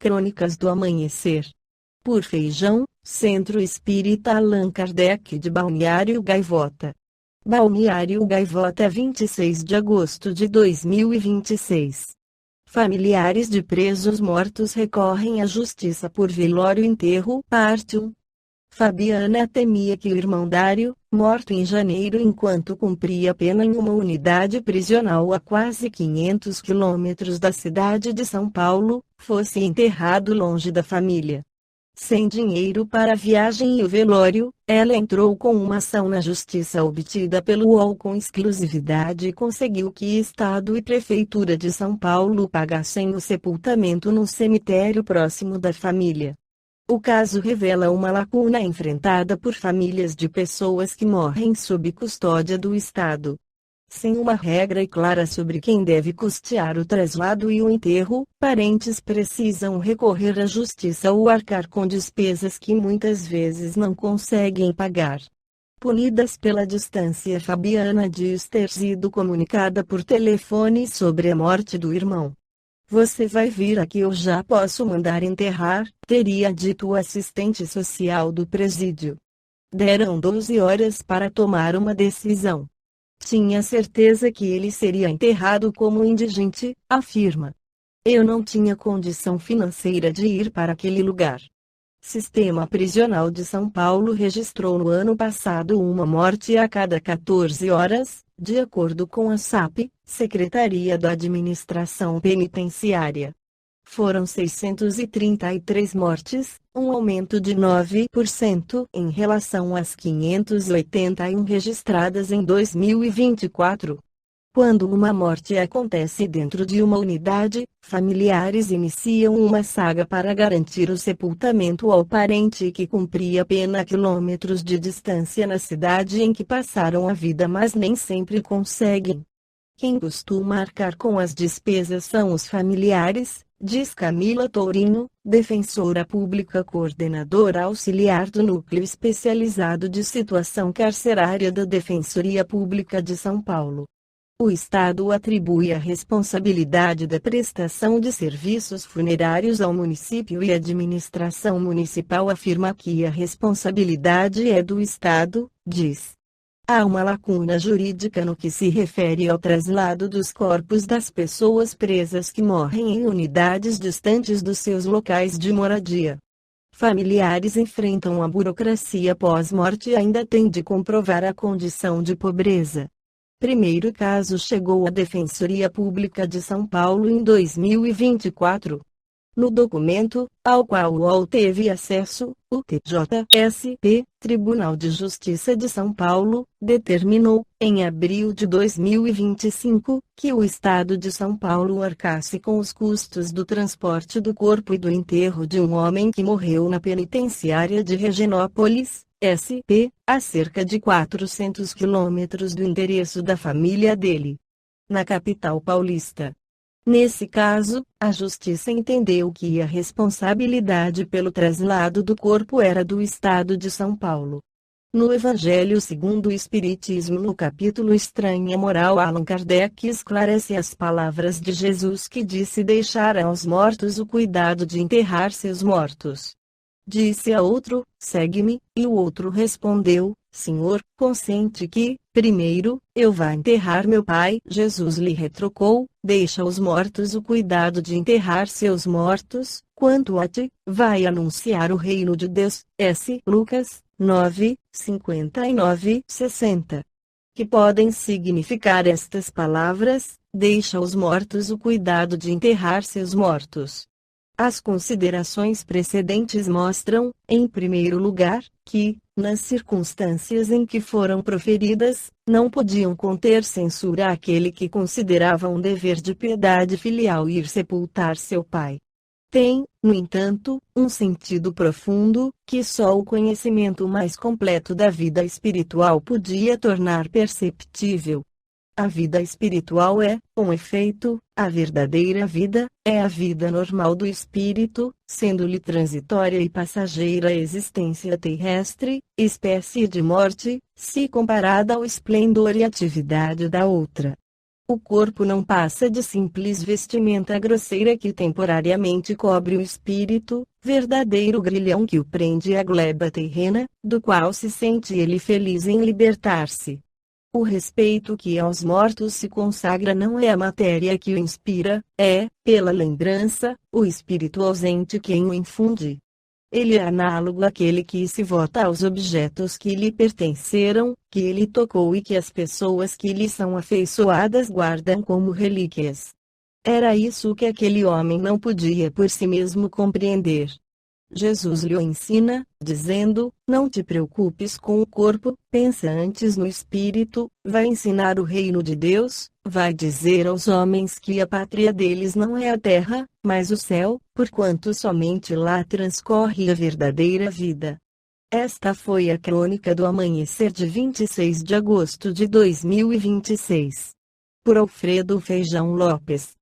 Crônicas do Amanhecer. Por Feijão, Centro Espírita Allan Kardec de Balneário Gaivota. Balneário Gaivota, 26 de agosto de 2026. Familiares de presos mortos recorrem à justiça por velório e enterro. Parte 1. Fabiana temia que o irmão Dário, morto em janeiro enquanto cumpria pena em uma unidade prisional a quase 500 quilômetros da cidade de São Paulo, fosse enterrado longe da família. Sem dinheiro para a viagem e o velório, ela entrou com uma ação na justiça obtida pelo UOL com exclusividade e conseguiu que Estado e Prefeitura de São Paulo pagassem o sepultamento num cemitério próximo da família. O caso revela uma lacuna enfrentada por famílias de pessoas que morrem sob custódia do Estado. Sem uma regra clara sobre quem deve custear o traslado e o enterro, parentes precisam recorrer à justiça ou arcar com despesas que muitas vezes não conseguem pagar. Punidas pela distância, Fabiana diz ter sido comunicada por telefone sobre a morte do irmão. "Você vai vir aqui, eu já posso mandar enterrar", teria dito o assistente social do presídio. Deram 12 horas para tomar uma decisão. Tinha certeza que ele seria enterrado como indigente, afirma. "Eu não tinha condição financeira de ir para aquele lugar." Sistema Prisional de São Paulo registrou no ano passado uma morte a cada 14 horas, de acordo com a SAP, Secretaria da Administração Penitenciária. Foram 633 mortes, um aumento de 9% em relação às 581 registradas em 2024. Quando uma morte acontece dentro de uma unidade, familiares iniciam uma saga para garantir o sepultamento ao parente que cumpria pena a quilômetros de distância na cidade em que passaram a vida, mas nem sempre conseguem. Quem costuma arcar com as despesas são os familiares, diz Camila Tourinho, defensora pública coordenadora auxiliar do Núcleo Especializado de Situação Carcerária da Defensoria Pública de São Paulo. O Estado atribui a responsabilidade da prestação de serviços funerários ao município e a administração municipal afirma que a responsabilidade é do Estado, diz. Há uma lacuna jurídica no que se refere ao traslado dos corpos das pessoas presas que morrem em unidades distantes dos seus locais de moradia. Familiares enfrentam a burocracia pós-morte e ainda têm de comprovar a condição de pobreza. Primeiro caso chegou à Defensoria Pública de São Paulo em 2024. No documento, ao qual o UOL teve acesso, o TJSP, Tribunal de Justiça de São Paulo, determinou, em abril de 2025, que o Estado de São Paulo arcasse com os custos do transporte do corpo e do enterro de um homem que morreu na penitenciária de Reginópolis, SP, a cerca de 400 quilômetros do endereço da família dele, na capital paulista. Nesse caso, a Justiça entendeu que a responsabilidade pelo traslado do corpo era do Estado de São Paulo. No Evangelho segundo o Espiritismo, no capítulo Estranha Moral, Allan Kardec esclarece as palavras de Jesus que disse deixar aos mortos o cuidado de enterrar seus mortos. Disse a outro, segue-me, e o outro respondeu, Senhor, consente que, primeiro, eu vá enterrar meu pai. Jesus lhe retrucou, deixa aos mortos o cuidado de enterrar seus mortos, quanto a ti, vai anunciar o reino de Deus. Lucas 9, 59-60. Que podem significar estas palavras, deixa aos mortos o cuidado de enterrar seus mortos. As considerações precedentes mostram, em primeiro lugar, que, nas circunstâncias em que foram proferidas, não podiam conter censura àquele que considerava um dever de piedade filial ir sepultar seu pai. Tem, no entanto, um sentido profundo, que só o conhecimento mais completo da vida espiritual podia tornar perceptível. A vida espiritual é, com efeito, a verdadeira vida, é a vida normal do espírito, sendo-lhe transitória e passageira a existência terrestre, espécie de morte, se comparada ao esplendor e atividade da outra. O corpo não passa de simples vestimenta grosseira que temporariamente cobre o espírito, verdadeiro grilhão que o prende à gleba terrena, do qual se sente ele feliz em libertar-se. O respeito que aos mortos se consagra não é a matéria que o inspira, é, pela lembrança, o espírito ausente quem o infunde. Ele é análogo àquele que se vota aos objetos que lhe pertenceram, que ele tocou e que as pessoas que lhe são afeiçoadas guardam como relíquias. Era isso que aquele homem não podia por si mesmo compreender. Jesus lhe o ensina, dizendo: não te preocupes com o corpo, pensa antes no espírito, vai ensinar o reino de Deus, vai dizer aos homens que a pátria deles não é a terra, mas o céu, porquanto somente lá transcorre a verdadeira vida. Esta foi a crônica do amanhecer de 26 de agosto de 2026. Por Alfredo Feijão Lopes.